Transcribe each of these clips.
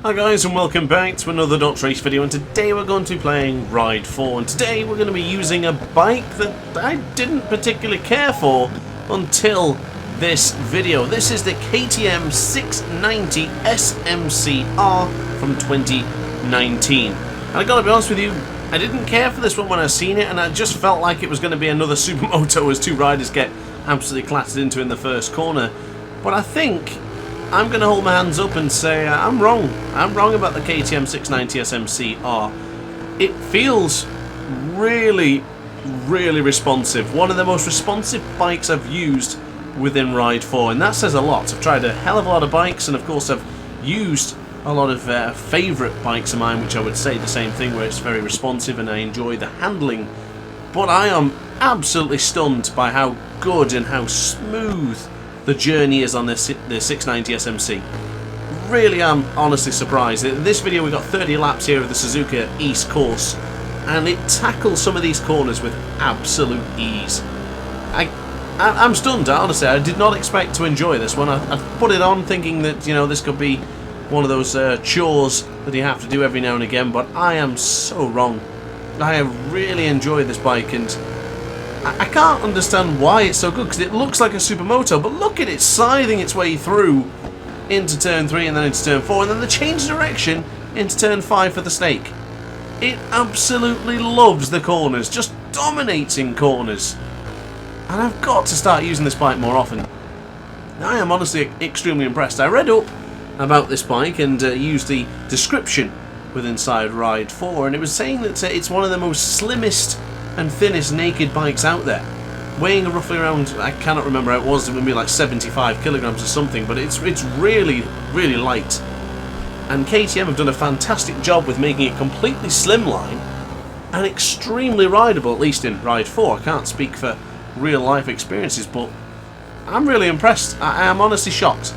Hi guys, and welcome back to another DrAce video, and today we're going to be playing Ride 4, and today we're going to be using a bike that I didn't particularly care for until this video. This is the KTM 690 SMC R from 2019. And I gotta be honest with you, I didn't care for this one when I seen it, and I just felt like it was going to be another supermoto as two riders get absolutely clattered into in the first corner. But I think I'm going to hold my hands up and say I'm wrong. I'm wrong about the KTM 690 SMC R. It feels really, really responsive. One of the most responsive bikes I've used within Ride 4, and that says a lot. I've tried a hell of a lot of bikes, and of course I've used a lot of favourite bikes of mine, which I would say the same thing, where it's very responsive and I enjoy the handling. But I am absolutely stunned by how good and how smooth the journey is on the 690 SMC. Really am honestly surprised. In this video we've got 30 laps here of the Suzuka East course, and it tackles some of these corners with absolute ease. I'm stunned, honestly. I did not expect to enjoy this one. I put it on thinking that, you know, this could be one of those chores that you have to do every now and again, but I am so wrong. I have really enjoyed this bike, and I can't understand why it's so good, because it looks like a supermoto, but look at it scything its way through into turn 3 and then into turn 4, and then the change of direction into turn 5 for the snake. It absolutely loves the corners, just dominating corners. And I've got to start using this bike more often. I am honestly extremely impressed. I read up about this bike and used the description with Inside Ride 4, and it was saying that it's one of the most slimmest and thinnest naked bikes out there, weighing roughly around, I cannot remember how it was, it would be like 75 kilograms or something, but it's really, really light. And KTM have done a fantastic job with making it completely slimline and extremely rideable, at least in Ride 4. I can't speak for real life experiences, but I'm really impressed. I am honestly shocked.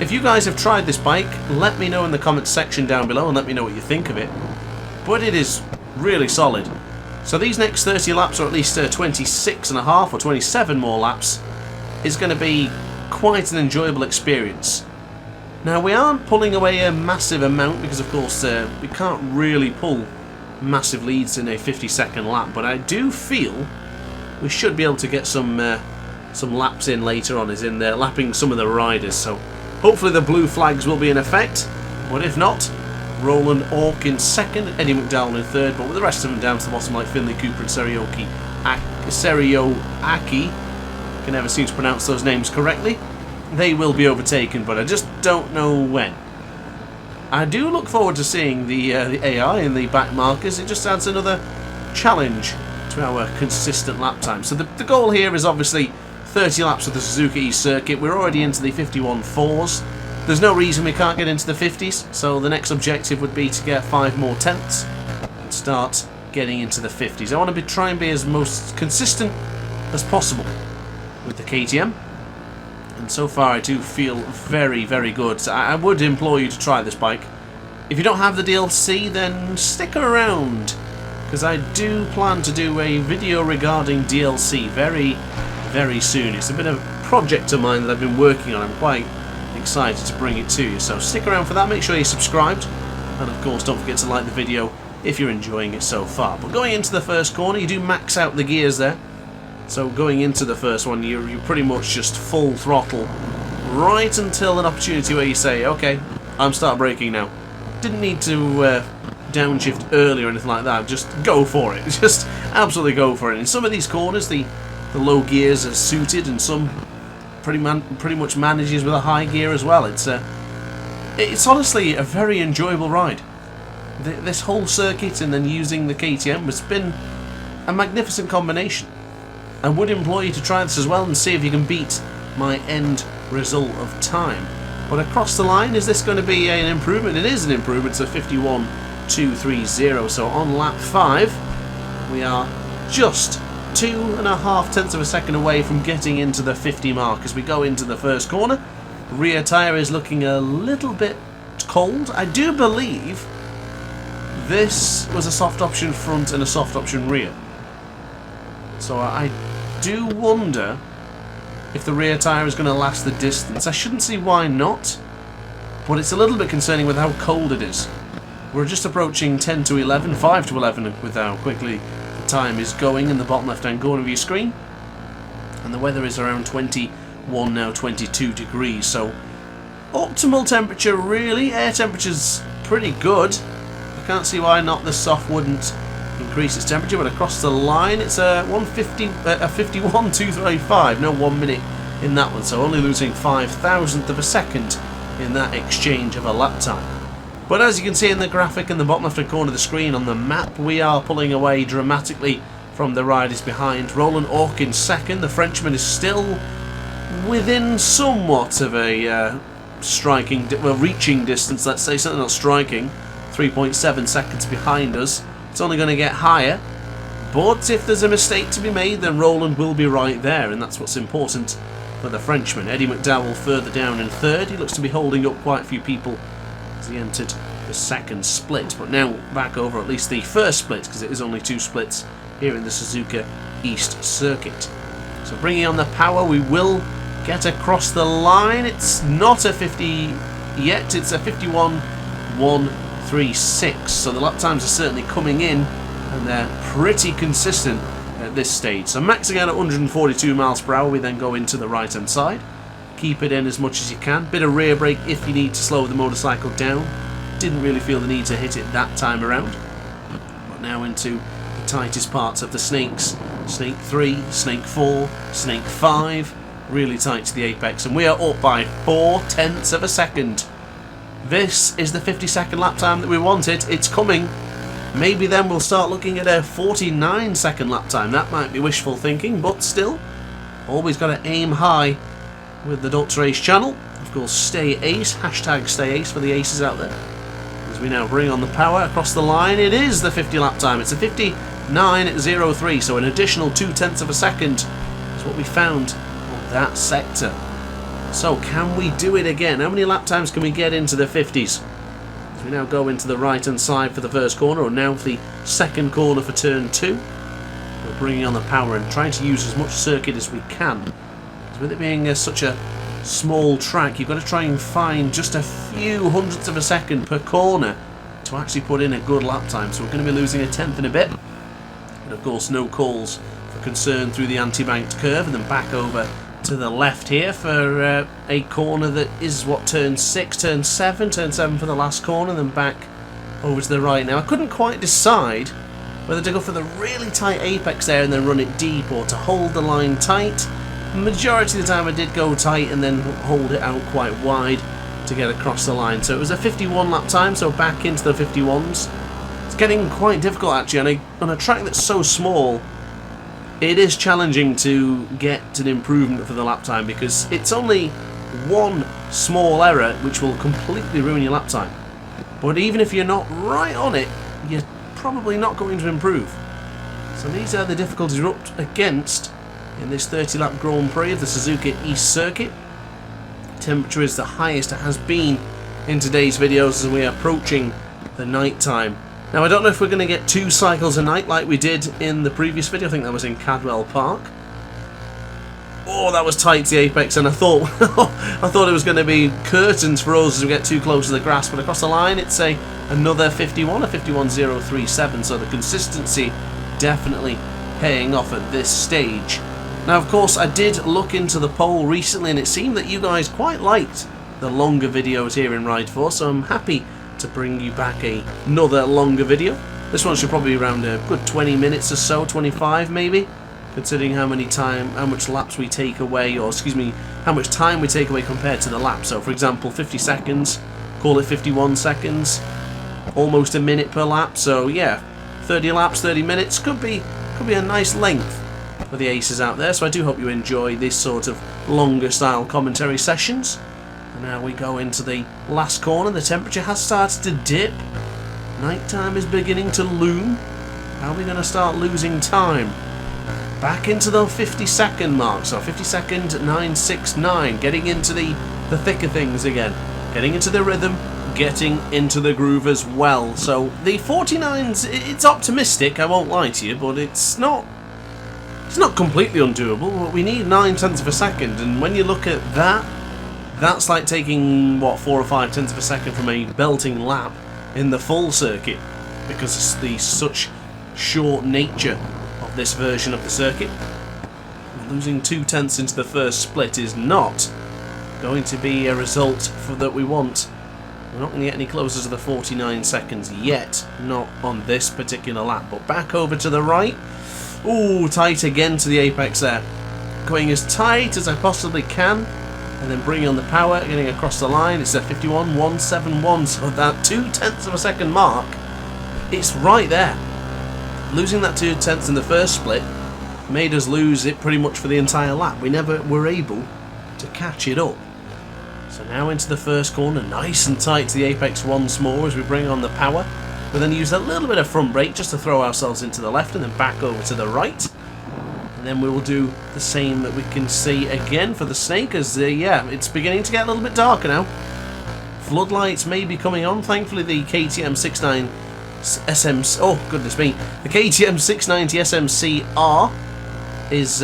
If you guys have tried this bike, let me know in the comments section down below and let me know what you think of it. But it is really solid. So these next 30 laps, or at least 26 and a half or 27 more laps, is going to be quite an enjoyable experience. Now, we aren't pulling away a massive amount because, of course, we can't really pull massive leads in a 50-second lap, but I do feel we should be able to get some laps in later on, as in lapping some of the riders. So hopefully the blue flags will be in effect, but if not, Roland Ork in second, Eddie McDowell in third, but with the rest of them down to the bottom like Finley Cooper and Serioaki, I can never seem to pronounce those names correctly. They will be overtaken, but I just don't know when. I do look forward to seeing the AI and the back markers. It just adds another challenge to our consistent lap time. So the goal here is obviously 30 laps of the Suzuka East circuit. We're already into the 51.4s. There's no reason we can't get into the 50s, so the next objective would be to get 5 more tenths and start getting into the 50s. I want to try and be as most consistent as possible with the KTM, and so far I do feel very, very good. So I would implore you to try this bike. If you don't have the DLC, then stick around, because I do plan to do a video regarding DLC very, very soon. It's been a project of mine that I've been working on. I'm quite excited to bring it to you, so stick around for that. Make sure you're subscribed, and of course don't forget to like the video if you're enjoying it so far. But going into the first corner, you do max out the gears there, so going into the first one you're pretty much just full throttle right until an opportunity where you say, okay, I'm start braking now. Didn't need to downshift early or anything like that. Just go for it. Just absolutely go for it. In some of these corners the low gears are suited, and some pretty much manages with a high gear as well. It's honestly a very enjoyable ride. This whole circuit and then using the KTM has been a magnificent combination. I would implore you to try this as well and see if you can beat my end result of time. But across the line, is this going to be an improvement? It is an improvement to 51.230. So on lap 5 we are just 2.5 tenths of a second away from getting into the 50 mark as we go into the first corner. Rear tyre is looking a little bit cold. I do believe this was a soft option front and a soft option rear. So I do wonder if the rear tyre is going to last the distance. I shouldn't see why not, but it's a little bit concerning with how cold it is. We're just approaching 10 to 11, 5 to 11 with how quickly the time is going in the bottom left hand corner of your screen. And the weather is around 21 now, 22 degrees, so optimal temperature really. Air temperature's pretty good. I can't see why not the soft wouldn't increase its temperature, but across the line it's a 51.235, no 1 minute in that one, so only losing 0.05 of a second in that exchange of a lap time. But as you can see in the graphic in the bottom left hand corner of the screen on the map, we are pulling away dramatically from the riders behind. Roland Ork in second. The Frenchman is still within somewhat of a reaching distance, let's say, certainly not striking. 3.7 seconds behind us. It's only going to get higher, but if there's a mistake to be made, then Roland will be right there, and that's what's important for the Frenchman. Eddie McDowell further down in third. He looks to be holding up quite a few people as he entered the second split, but now back over at least the first split, because it is only 2 splits here in the Suzuka East Circuit. So bringing on the power, we will get across the line. It's not a 50 yet, it's a 51.136, so the lap times are certainly coming in, and they're pretty consistent at this stage. So maxing out at 142 miles per hour, we then go into the right hand side. Keep it in as much as you can. Bit of rear brake if you need to slow the motorcycle down. Didn't really feel the need to hit it that time around. But now into the tightest parts of the snakes. Snake 3, Snake 4, Snake 5. Really tight to the apex, and we are up by 0.4 of a second. This is the 50-second lap time that we wanted. It's coming. Maybe then we'll start looking at a 49-second lap time. That might be wishful thinking, but still, always got to aim high with the DrAce channel. Of course, stay ace, hashtag stay ace for the aces out there. As we now bring on the power across the line, it is the 50 lap time. It's a 59.03, so an additional 0.2 of a second is what we found on that sector. So can we do it again? How many lap times can we get into the 50s? As we now go into the right hand side for the first corner, or now for the second corner for turn 2. We're bringing on the power and trying to use as much circuit as we can. With it being such a small track, you've got to try and find just a few hundredths of a second per corner to actually put in a good lap time. So we're going to be losing 1/10 in a bit. And of course, no calls for concern through the anti-banked curve, and then back over to the left here for a corner that is what, turn 6, turn 7 for the last corner, and then back over to the right. Now I couldn't quite decide whether to go for the really tight apex there and then run it deep, or to hold the line tight. Majority of the time I did go tight and then hold it out quite wide to get across the line. So it was a 51 lap time, so back into the 51s. It's getting quite difficult actually, on a track that's so small. It is challenging to get an improvement for the lap time, because it's only one small error which will completely ruin your lap time. But even if you're not right on it, you're probably not going to improve. So these are the difficulties we're up against in this 30-lap Grand Prix of the Suzuka East Circuit. Temperature is the highest it has been in today's videos as we are approaching the night time. Now I don't know if we're going to get 2 cycles a night like we did in the previous video. I think that was in Cadwell Park. Oh, that was tight to the apex, and I thought it was going to be curtains for us as we get too close to the grass, but across the line it's another 51, a 51.037, so the consistency definitely paying off at this stage. Now, of course, I did look into the poll recently, and it seemed that you guys quite liked the longer videos here in Ride 4, so I'm happy to bring you back another longer video. This one should probably be around a good 20 minutes or so, 25 maybe, considering how much laps we take away, or excuse me, how much time we take away compared to the lap. So, for example, 50 seconds, call it 51 seconds, almost a minute per lap. So, yeah, 30 laps, 30 minutes could be a nice length for the aces out there. So I do hope you enjoy this sort of longer style commentary sessions. And now we go into the last corner. The temperature has started to dip. Nighttime is beginning to loom. How are we going to start losing time? Back into the 50-second mark. So 50-second 9.69. Getting into the thicker things again. Getting into the rhythm. Getting into the groove as well. So the 49s, it's optimistic, I won't lie to you, but it's not completely undoable. We need 0.9 of a second, and when you look at that, That's like taking, what, 4 or 5 tenths of a second from a belting lap in the full circuit, because of the such short nature of this version of the circuit. Losing 2 tenths into the first split is not going to be a result that we want. We're not going to get any closer to the 49 seconds yet, not on this particular lap. But back over to the right. Ooh, tight again to the apex there. Going as tight as I possibly can, and then bringing on the power, getting across the line. It's a 51.171, so that 2 tenths of a second mark, it's right there. Losing that 2 tenths in the first split made us lose it pretty much for the entire lap. We never were able to catch it up. So now into the first corner, nice and tight to the apex once more as we bring on the power. We then use a little bit of front brake just to throw ourselves into the left and then back over to the right. And then we will do the same that we can see again for the snake as yeah, it's beginning to get a little bit darker now. Floodlights may be coming on. Thankfully the KTM 69 SMC, oh goodness me, the KTM 690 SMC R is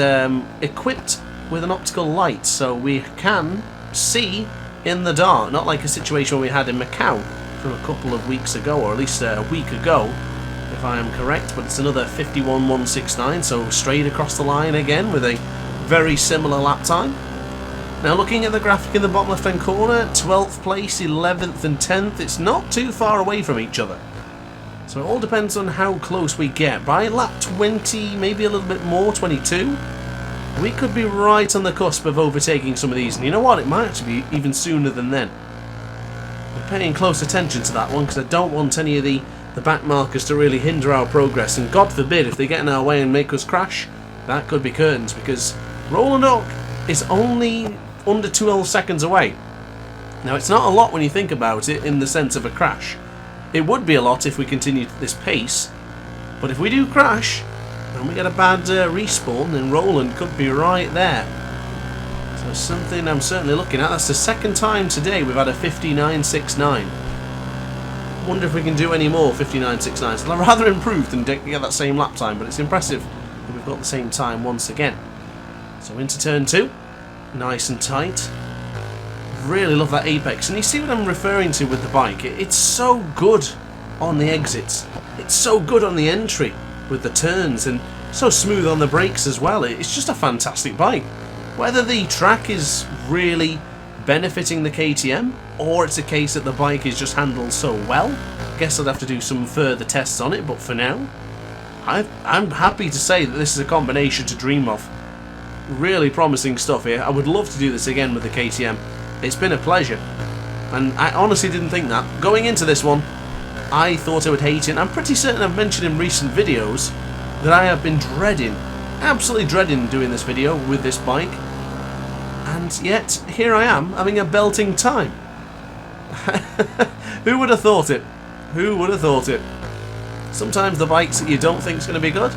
equipped with an optical light, so we can see in the dark, not like a situation we had in Macau from a couple of weeks ago, or at least a week ago if I am correct. But it's another 51.169, so straight across the line again with a very similar lap time. Now looking at the graphic in the bottom left hand corner, 12th place, 11th and 10th, it's not too far away from each other. So it all depends on how close we get. By lap 20, maybe a little bit more, 22, we could be right on the cusp of overtaking some of these. And you know what? It might actually be even sooner than then. I'm paying close attention to that one because I don't want any of the back markers to really hinder our progress. And God forbid if they get in our way and make us crash, that could be curtains, because Roland Oak is only under 12 seconds away. Now it's not a lot when you think about it in the sense of a crash. It would be a lot if we continued at this pace, but if we do crash and we get a bad respawn, then Roland could be right there. So something I'm certainly looking at. That's the second time today we've had a 59.69. Wonder if we can do any more 59.69s. So they're rather improved and get that same lap time, but it's impressive that we've got the same time once again. So into turn 2, nice and tight. Really love that apex, and you see what I'm referring to with the bike. It's so good on the exits, it's so good on the entry with the turns, and so smooth on the brakes as well. It's just a fantastic bike. Whether the track is really benefiting the KTM, or it's a case that the bike is just handled so well, I guess I'd have to do some further tests on it, but for now I'm happy to say that this is a combination to dream of. Really promising stuff here. I would love to do this again with the KTM. It's been a pleasure, and I honestly didn't think that. Going into this one, I thought I would hate it. I'm pretty certain I've mentioned in recent videos that I have been dreading, absolutely dreading doing this video with this bike, and yet here I am having a belting time. Who would have thought it? Who would have thought it? Sometimes the bikes that you don't think is going to be good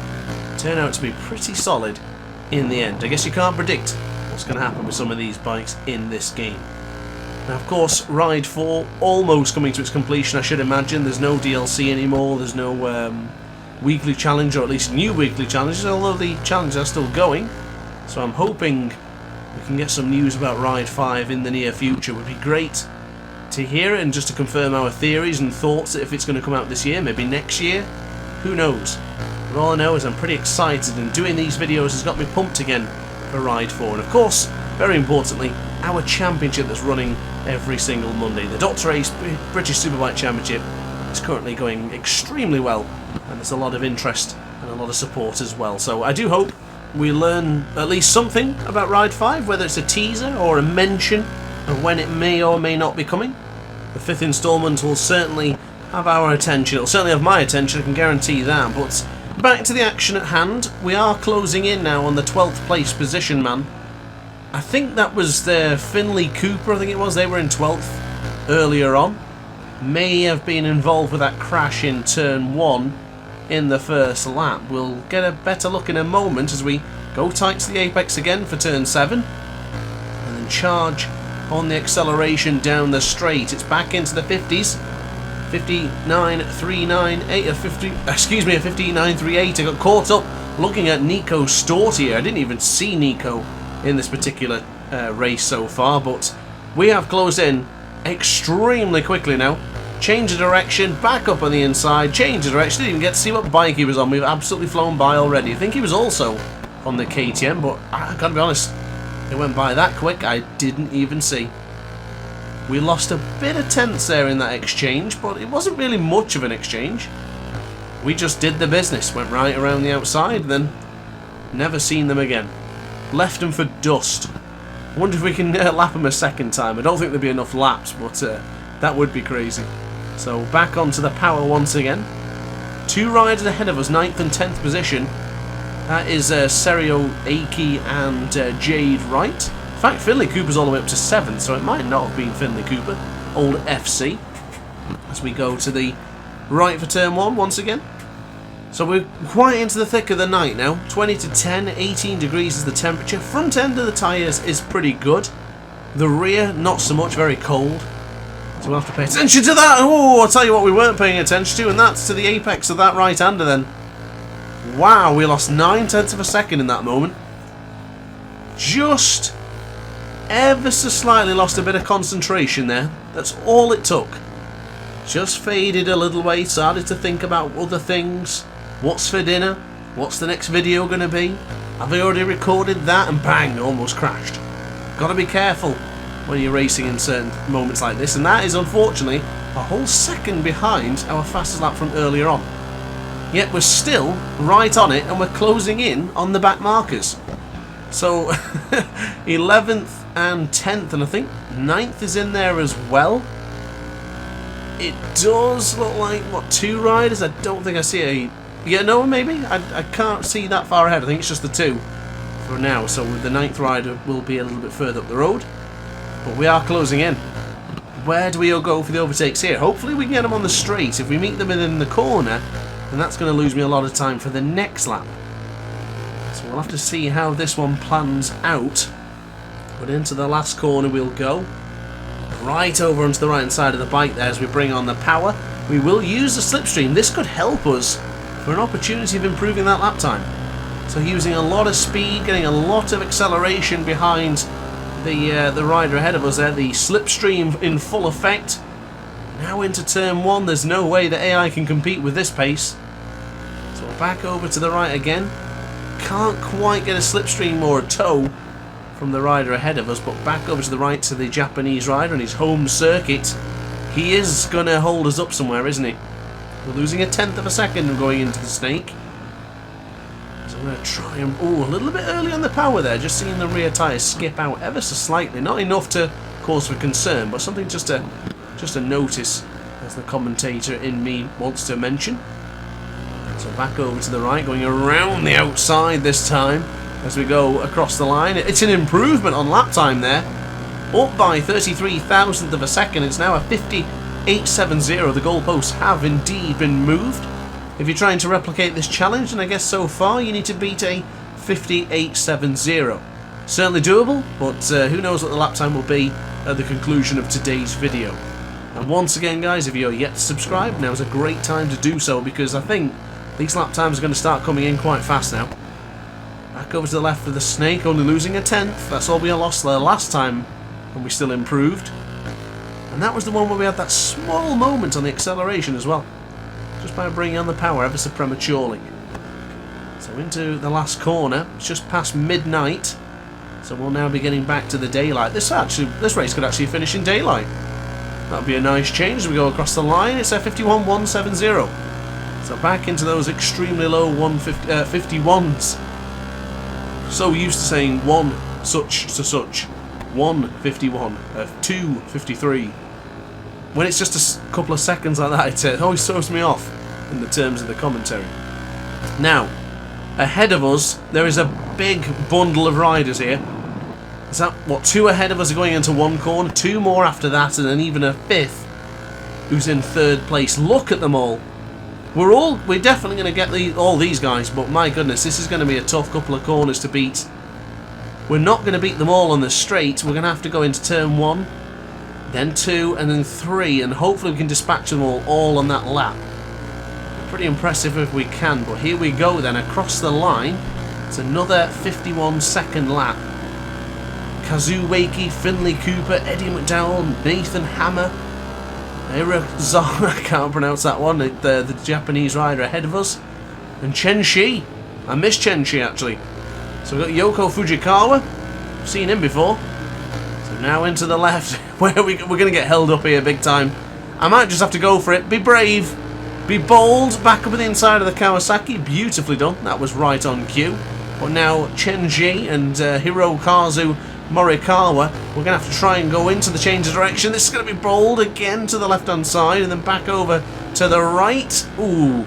turn out to be pretty solid in the end. I guess you can't predict what's going to happen with some of these bikes in this game. Now of course Ride 4 almost coming to its completion, I should imagine. There's no DLC anymore, there's no weekly challenge, or at least new weekly challenges, although the challenges are still going. So I'm hoping we can get some news about Ride 5 in the near future. It would be great to hear it and just to confirm our theories and thoughts that if it's going to come out this year, maybe next year, who knows. But all I know is I'm pretty excited, and doing these videos has got me pumped again for Ride 4. And of course, very importantly, our championship that's running every single Monday. The DrAce British Superbike Championship is currently going extremely well, and there's a lot of interest and a lot of support as well. So I do hope we learn at least something about Ride 5, whether it's a teaser or a mention of when it may or may not be coming. The 5th instalment will certainly have our attention. It'll certainly have my attention, I can guarantee that. But back to the action at hand. We are closing in now on the 12th place position man. I think that was the Finley Cooper, I think it was. They were in 12th earlier on. May have been involved with that crash in turn 1 in the first lap. We'll get a better look in a moment as we go tight to the apex again for turn 7. And then charge on the acceleration down the straight. It's back into the 50s. 59.398, a 59.38. I got caught up looking at Nico Stort here. I didn't even see Nico in this particular race so far, but We have closed in extremely quickly now. Change of direction, back up on the inside, change of direction. Didn't even get to see what bike he was on. We've absolutely flown by already. I think he was also on the KTM, but I gotta be honest, it went by that quick, I didn't even see. We lost a bit of tenths there in that exchange, but it wasn't really much of an exchange. We just did the business, went right around the outside, then never seen them again. Left them for dust. I wonder if we can lap them a second time. I don't think there'd be enough laps, but that would be crazy. So back onto the power once again. 2 riders ahead of us, 9th and 10th position. That is Serio, Aki and Jade Wright. In fact, Finley Cooper's all the way up to 7th, so it might not have been Finley Cooper. Old FC. As we go to the right for turn 1 once again. So we're quite into the thick of the night now. 20 to 10, 18 degrees is the temperature. Front end of the tyres is pretty good. The rear, not so much, very cold. So we'll have to pay attention to that. Oh, I'll tell you what we weren't paying attention to, and that's to the apex of that right-hander then. Wow, we lost 9/10 of a second in that moment. Just ever so slightly lost a bit of concentration there. That's all it took. Just faded a little way, started to think about other things. What's for dinner? What's the next video going to be? Have I already recorded that? And bang, almost crashed. Got to be careful when you're racing in certain moments like this, and that is unfortunately a whole second behind our fastest lap from earlier on. Yet we're still right on it, and we're closing in on the back markers. So 11th and 10th, and I think 9th is in there as well. It does look like, what, 2 riders? I don't think I see a... Yeah, no, maybe? I can't see that far ahead. I think it's just the 2 for now. So the 9th rider will be a little bit further up the road. But we are closing in. Where do we go for the overtakes here? Hopefully we can get them on the straight. If we meet them in the corner, then that's going to lose me a lot of time for the next lap. So we'll have to see how this one plans out. But into the last corner we'll go. Right over onto the right hand side of the bike there as we bring on the power. We will use the slipstream. This could help us for an opportunity of improving that lap time. So using a lot of speed, getting a lot of acceleration behind the rider ahead of us there. The slipstream in full effect. Now into turn 1. There's no way that AI can compete with this pace. So we're back over to the right again. Can't quite get a slipstream or a tow from the rider ahead of us, but back over to the right to the Japanese rider on his home circuit. He is going to hold us up somewhere, isn't he? We're losing 1/10 of a second going into the snake. So I'm going to try and... Oh, a little bit early on the power there, just seeing the rear tyres skip out ever so slightly. Not enough to cause for concern, but something just to notice, as the commentator in me wants to mention. So back over to the right, going around the outside this time. As we go across the line, it's an improvement on lap time there, up by 33,000th of a second. It's now a 58.70. The goalposts have indeed been moved. If you're trying to replicate this challenge, and I guess so far you need to beat a 58.70. Certainly doable, but who knows what the lap time will be at the conclusion of today's video. And once again, guys, if you're yet to subscribe, now is a great time to do so, because I think these lap times are going to start coming in quite fast now. Back over to the left for the snake, only losing 1/10. That's all we lost there last time, and we still improved. And that was the one where we had that small moment on the acceleration as well, just by bringing on the power ever so prematurely. So into the last corner, it's just past midnight, so we'll now be getting back to the daylight. This race could actually finish in daylight. That would be a nice change as we go across the line. It's a 51.170. So back into those extremely low 51s. So used to saying one such to such, 151, 253. When it's just a couple of seconds like that, it always throws me off in the terms of the commentary. Now, ahead of us, there is a big bundle of riders here. Is that, what, 2 ahead of us are going into one corner, 2 more after that, and then even a 5th who's in 3rd place. Look at them all. We're definitely going to get all these guys, but my goodness, this is going to be a tough couple of corners to beat. We're not going to beat them all on the straight. We're going to have to go into turn 1, then 2, and then 3, and hopefully we can dispatch them all on that lap. Pretty impressive if we can, but here we go then, across the line. It's another 51-second lap. Kazoo Wakey, Finley Cooper, Eddie McDowell, Nathan Hammer, I can't pronounce that one, the Japanese rider ahead of us, and Chen Shi. I miss Chen Shi actually. So we've got Yoko Fujikawa, I've seen him before. So now into the left, where we're going to get held up here big time. I might just have to go for it. Be brave, be bold, back up at the inside of the Kawasaki, beautifully done, that was right on cue. But now Chen Shi and Hirokazu Morikawa, we're going to have to try and go into the change of direction. This is going to be bold again to the left-hand side and then back over to the right. Ooh,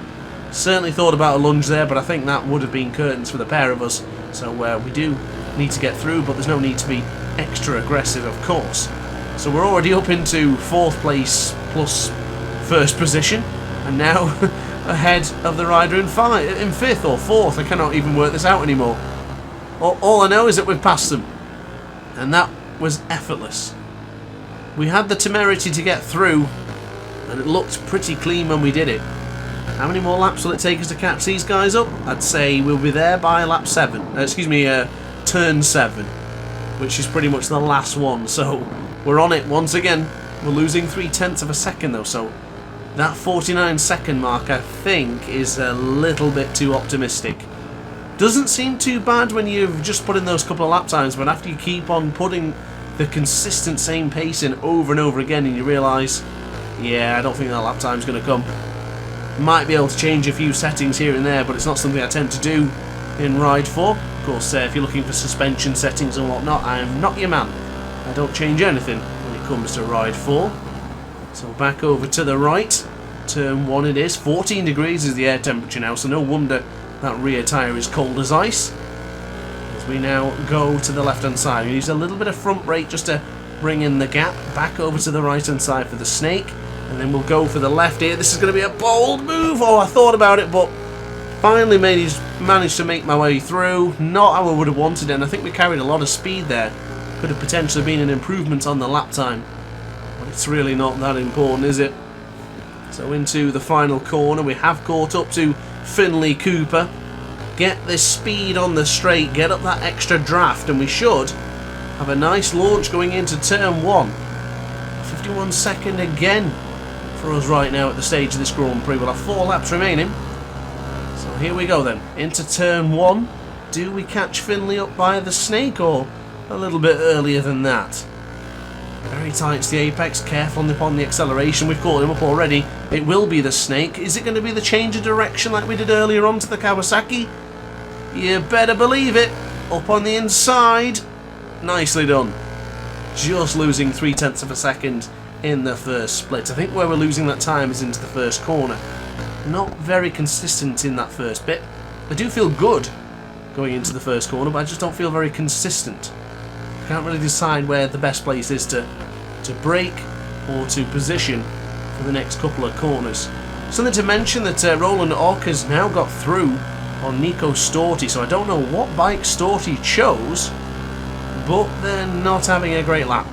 certainly thought about a lunge there, but I think that would have been curtains for the pair of us. So we do need to get through, but there's no need to be extra aggressive, of course. So we're already up into 4th place plus 1st position, and now ahead of the rider in 5th or 4th. I cannot even work this out anymore. All I know is that we've passed them. And that was effortless. We had the temerity to get through, and it looked pretty clean when we did it. How many more laps will it take us to catch these guys up? I'd say we'll be there by lap 7. Turn 7, which is pretty much the last one. So we're on it once again. We're losing 0.3 of a second though, so that 49-second mark I think is a little bit too optimistic. Doesn't seem too bad when you've just put in those couple of lap times, but after you keep on putting the consistent same pace in over and over again and you realise, yeah, I don't think that lap time's going to come. Might be able to change a few settings here and there, but it's not something I tend to do in Ride 4. Of course, if you're looking for suspension settings and whatnot, I am not your man. I don't change anything when it comes to Ride 4. So back over to the right. Turn 1 it is. 14 degrees is the air temperature now, so no wonder that rear tyre is cold as ice. As we now go to the left hand side, we use a little bit of front brake just to bring in the gap. Back over to the right hand side for the snake, and then we'll go for the left here. This is going to be a bold move. Oh, I thought about it, but finally managed to make my way through. Not how I would have wanted it, and I think we carried a lot of speed there. Could have potentially been an improvement on the lap time, but it's really not that important, is it? So into the final corner, we have caught up to Finley Cooper. Get this speed on the straight, get up that extra draft, and we should have a nice launch going into turn 1. 51 second again for us right now at the stage of this Grand Prix. We'll have 4 laps remaining. So here we go then, into turn 1. Do we catch Finley up by the snake or a little bit earlier than that? Very tight to the apex, careful upon the acceleration. We've caught him up already. It will be the snake. Is it going to be the change of direction like we did earlier on to the Kawasaki? You better believe it. Up on the inside. Nicely done. Just losing 0.3 of a second in the first split. I think where we're losing that time is into the first corner. Not very consistent in that first bit. I do feel good going into the first corner, but I just don't feel very consistent. Can't really decide where the best place is to brake or to position for the next couple of corners. Something to mention that Roland Ock has now got through on Nico Storti, so I don't know what bike Storti chose, but they're not having a great lap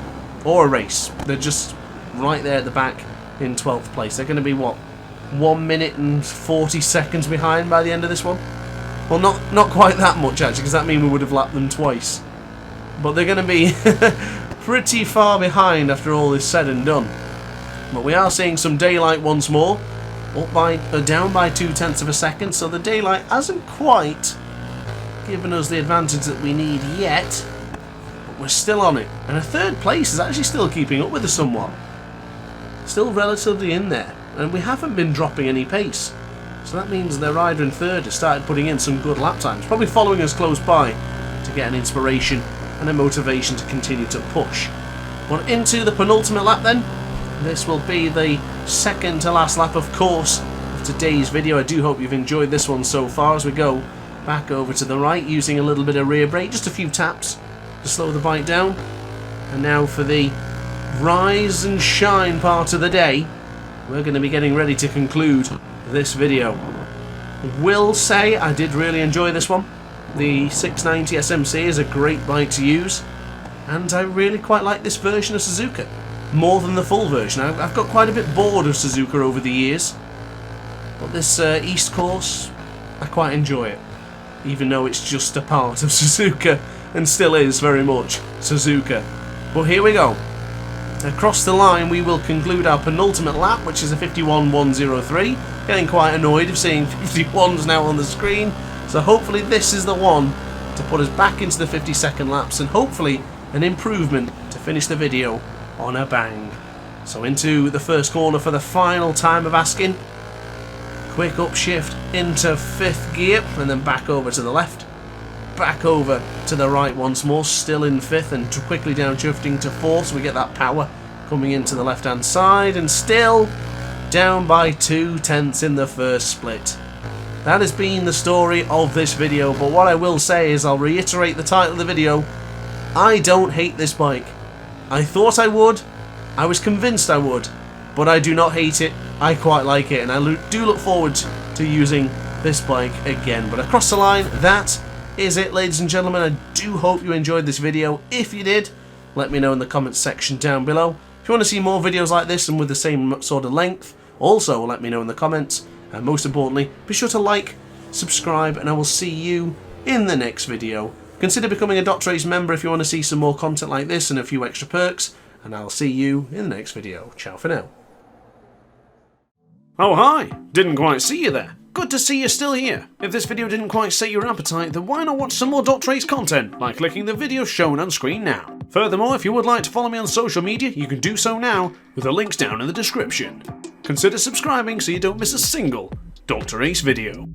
or a race. They're just right there at the back in 12th place. They're going to be, what, 1 minute and 40 seconds behind by the end of this one? Well, not quite that much actually, because that means we would have lapped them twice. But they're going to be pretty far behind after all is said and done. But we are seeing some daylight once more, down by 0.2 of a second, so the daylight hasn't quite given us the advantage that we need yet, but we're still on it. And a 3rd place is actually still keeping up with us somewhat. Still relatively in there, and we haven't been dropping any pace. So that means the rider in 3rd has started putting in some good lap times, probably following us close by to get an inspiration and a motivation to continue to push. But into the penultimate lap then. This will be the second to last lap, of course, of today's video. I do hope you've enjoyed this one so far as we go back over to the right, using a little bit of rear brake, just a few taps to slow the bike down. And now for the rise and shine part of the day, we're going to be getting ready to conclude this video. Will say I did really enjoy this one. The 690 SMC is a great bike to use, and I really quite like this version of Suzuka, more than the full version. I've got quite a bit bored of Suzuka over the years, but this East course, I quite enjoy it, even though it's just a part of Suzuka and still is very much Suzuka. But here we go. Across the line we will conclude our penultimate lap, which is a 51.103. Getting quite annoyed of seeing 51s now on the screen, so hopefully this is the one to put us back into the 50-second laps, and hopefully an improvement to finish the video on a bang. So into the first corner for the final time of asking. Quick upshift into 5th gear, and then back over to the left. Back over to the right once more, still in 5th, and quickly downshifting to 4th, so we get that power coming into the left-hand side, and still down by 2/10 in the first split. That has been the story of this video, but what I will say is, I'll reiterate the title of the video, I don't hate this bike. I thought I would, I was convinced I would, but I do not hate it. I quite like it, and I do look forward to using this bike again. But across the line, that is it, ladies and gentlemen. I do hope you enjoyed this video. If you did, let me know in the comments section down below. If you want to see more videos like this and with the same sort of length, also let me know in the comments. And most importantly, be sure to like, subscribe, and I will see you in the next video. Consider becoming a DrAce member if you want to see some more content like this and a few extra perks. And I'll see you in the next video. Ciao for now. Oh hi! Didn't quite see you there. Good to see you're still here. If this video didn't quite set your appetite, then why not watch some more DrAce content by clicking the video shown on screen now. Furthermore, if you would like to follow me on social media, you can do so now with the links down in the description. Consider subscribing so you don't miss a single DrAce video.